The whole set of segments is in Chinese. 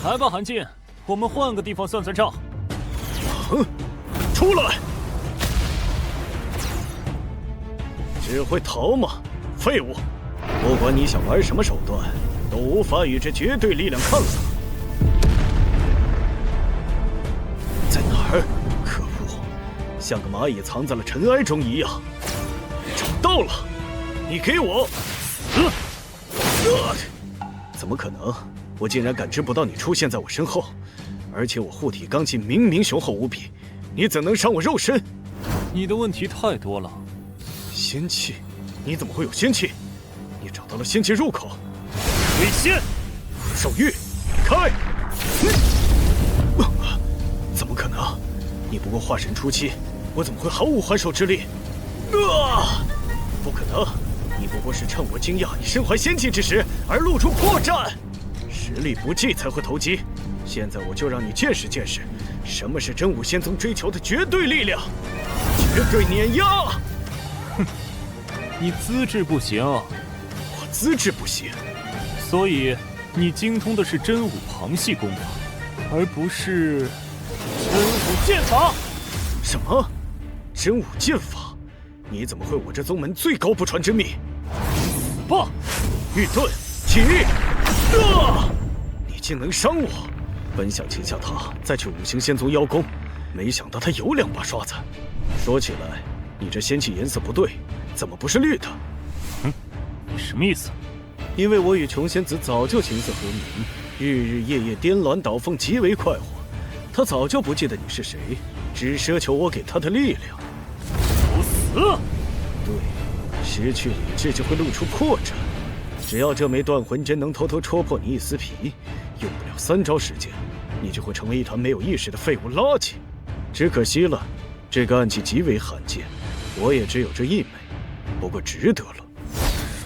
来吧，韩进，我们换个地方算算账。出来！只会逃吗？废物！不管你想玩什么手段，都无法与这绝对力量抗衡。在哪儿？可恶，像个蚂蚁藏在了尘埃中一样。找到了！你给我死！怎么可能？我竟然感知不到你出现在我身后，而且我护体罡气明明雄厚无比，你怎能伤我肉身？你的问题太多了。仙气？你怎么会有仙气？你找到了仙气入口？鬼仙！手玉，开！怎么可能？你不过化神初期，我怎么会毫无还手之力？不可能！你不过是趁我惊讶你身怀仙气之时而露出破绽，实力不济才会投机。现在我就让你见识见识，什么是真武仙宗追求的绝对力量，绝对碾压！哼，你资质不行。我资质不行，所以你精通的是真武旁系功法，而不是真武剑法。什么？真武剑法？你怎么会我这宗门最高不传之秘？不，玉盾起！你竟能伤我！本想擒下他，再去五行仙宗邀功，没想到他有2把刷子。说起来，你这仙气颜色不对，怎么不是绿的？你什么意思？因为我与琼仙子早就琴瑟和鸣，日日夜夜颠鸾倒凤，极为快活。他早就不记得你是谁，只奢求我给他的力量。不死！对，失去理智就会露出破绽。只要这枚断魂针能偷偷戳破你一丝皮，用不了3招时间，你就会成为一团没有意识的废物垃圾。只可惜了，这个暗器极为罕见，我也只有这1枚，不过值得了。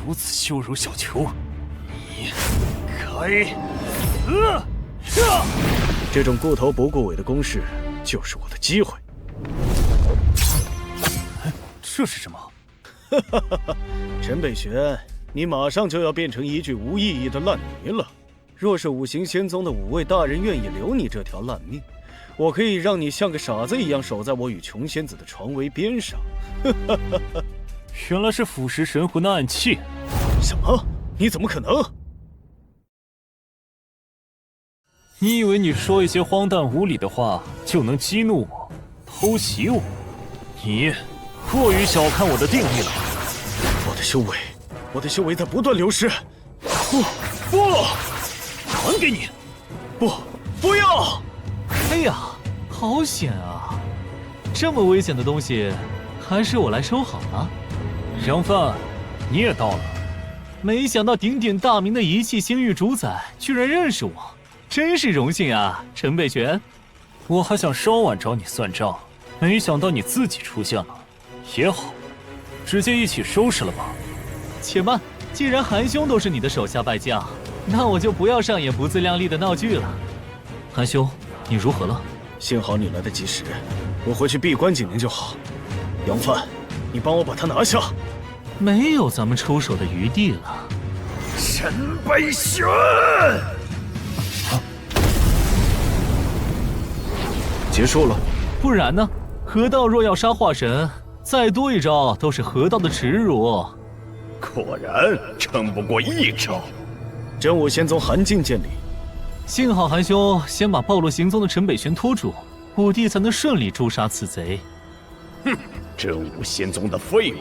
如此羞辱小球，你该死！这种顾头不顾尾的攻势，就是我的机会。这是什么？陈北玄，你马上就要变成一具无意义的烂泥了。若是五行仙宗的5位大人愿意留你这条烂命，我可以让你像个傻子一样守在我与琼仙子的床围边上。原来是腐蚀神魂的暗器。什么？你怎么可能？你以为你说一些荒诞无理的话就能激怒我、偷袭我？你过于小看我的定力了。我的修为在不断流失。不，还给你！不要！哎呀，好险啊！这么危险的东西，还是我来收好了。杨帆，你也到了。没想到鼎鼎大名的一气星域主宰居然认识我，真是荣幸啊，陈北玄。我还想稍晚找你算账，没想到你自己出现了。也好，直接一起收拾了吧。且慢，既然韩兄都是你的手下败将，那我就不要上演不自量力的闹剧了。韩兄，你如何了？幸好你来得及时，我回去闭关几年就好。杨帆，你帮我把他拿下。没有咱们出手的余地了。陈北玄，结束了。不然呢？河道若要杀化神，再多一招都是河道的耻辱。果然撑不过1招。真武仙宗韩进见礼。幸好韩兄先把暴露行踪的陈北玄拖住，武帝才能顺利诛杀此贼。哼，真武仙宗的废物，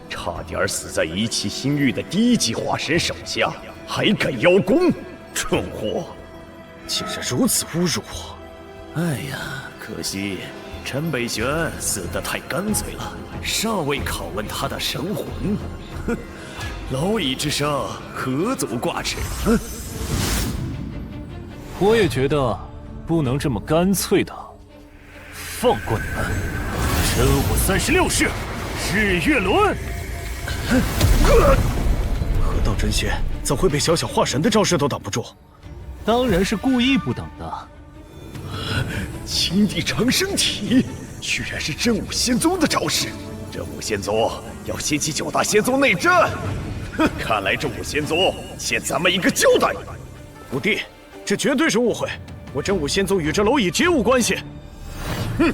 差点死在一气星域的第1级化神手下，还敢邀功，蠢货！竟然如此侮辱我！哎呀，可惜陈北玄死得太干脆了，尚未拷问他的神魂。哼，蝼蚁之声，何足挂齿？我也觉得不能这么干脆的放过你们。真武36式，日月轮。河道真仙怎会被小小化神的招式都挡不住？当然是故意不等的。青帝长生体，居然是真武仙宗的招式。真武仙宗要掀起9大仙宗内战。哼，看来真武仙宗欠咱们一个交代。武帝，这绝对是误会。我真武仙宗与这蝼蚁绝无关系。哼，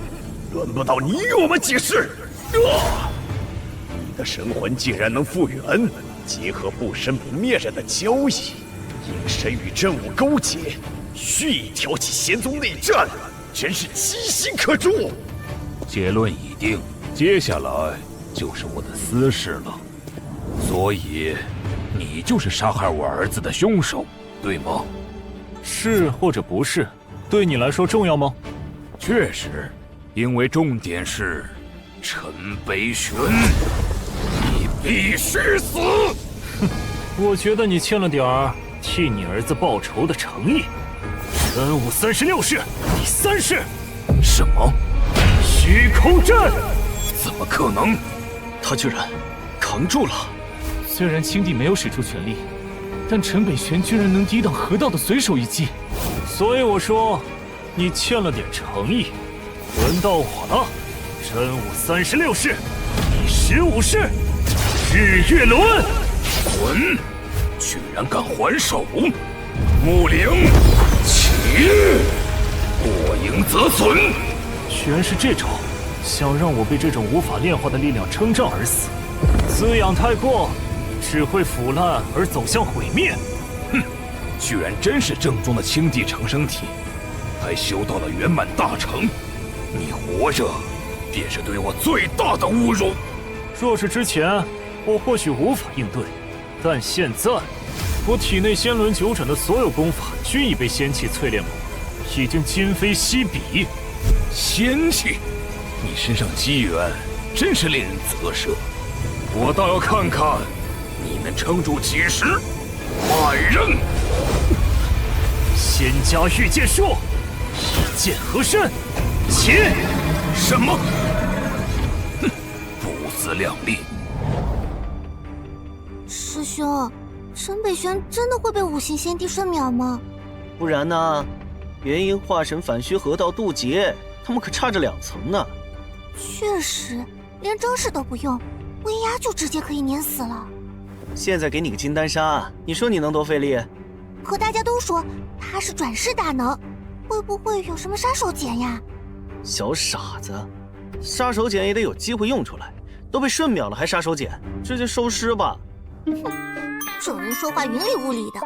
轮不到你与我们解释。你的神魂竟然能复原，结合不生不灭人的交易，隐身与真武勾结，蓄意挑起仙宗内战，真是其心可诛。结论已定，接下来就是我的私事了。所以，你就是杀害我儿子的凶手，对吗？是或者不是，对你来说重要吗？确实，因为重点是陈北玄，你必须死！我觉得你欠了点儿替你儿子报仇的诚意。真武36式第3式，什么？虚空阵？怎么可能？他居然扛住了！虽然青帝没有使出全力，但陈北玄居然能抵挡河道的随手一击。所以我说，你欠了点诚意。轮到我了，真武36式第15式，日月轮。混，居然敢还手！木灵，起！过赢则损。全是这种想让我被这种无法炼化的力量撑胀而死，滋养太过，只会腐烂而走向毁灭。哼，居然真是正宗的青帝成生体，还修到了圆满大成。你活着，便是对我最大的侮辱。若是之前，我或许无法应对，但现在，我体内仙轮九转的所有功法均已被仙气淬炼过，已经今非昔比。仙气，你身上机缘真是令人啧舌。我倒要看看你能撑住几时。来人！仙家御剑术，一剑合身，起！什么？哼，不自量力！师兄，陈北玄真的会被五行仙帝瞬秒吗？不然呢？元婴化神反虚河道渡劫，他们可差着2层呢。确实，连招式都不用，威压就直接可以碾死了。现在给你个金丹砂，你说你能多费力？可大家都说他是转世大能，会不会有什么杀手锏呀？小傻子，杀手锏也得有机会用出来，都被瞬秒了还杀手锏，直接收尸吧。哼，这人说话云里雾里的，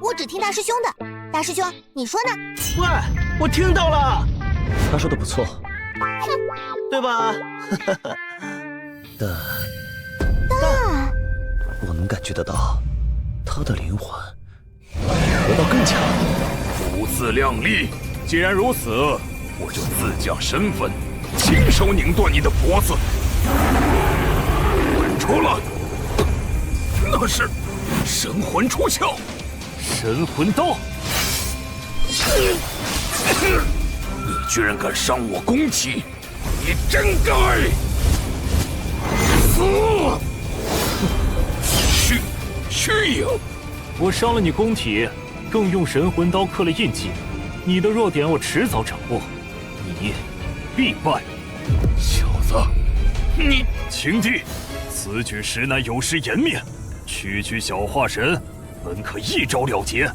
我只听大师兄的。大师兄，你说呢？喂，我听到了，他说的不错，哼，对吧？但我能感觉得到，他的灵魂比河道更强。不自量力！既然如此，我就自降身份，亲手拧断你的脖子。滚出来！那是神魂出窍，神魂刀。你居然敢伤我宫体，你真该死！虚有！我伤了你宫体，更用神魂刀刻了印记。你的弱点我迟早掌握，你必败。小子，你青帝，此举实乃有失颜面。区区小化神，本可一招了结，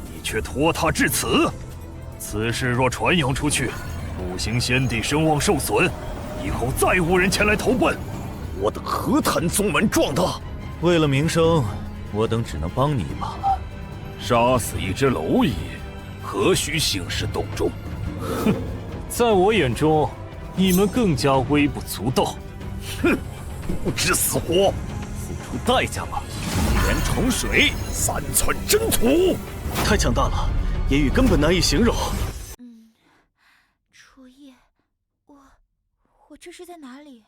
你却拖沓至此。此事若传扬出去，五行仙帝声望受损，以后再无人前来投奔，我等何谈宗门壮大？为了名声，我等只能帮你一把了。杀死一只蝼蚁，何须兴师动众？哼，在我眼中，你们更加微不足道。哼，不知死活，付出代价吧。一言重水，3寸真土，太强大了，言语根本难以形容。初夜，我这是在哪里？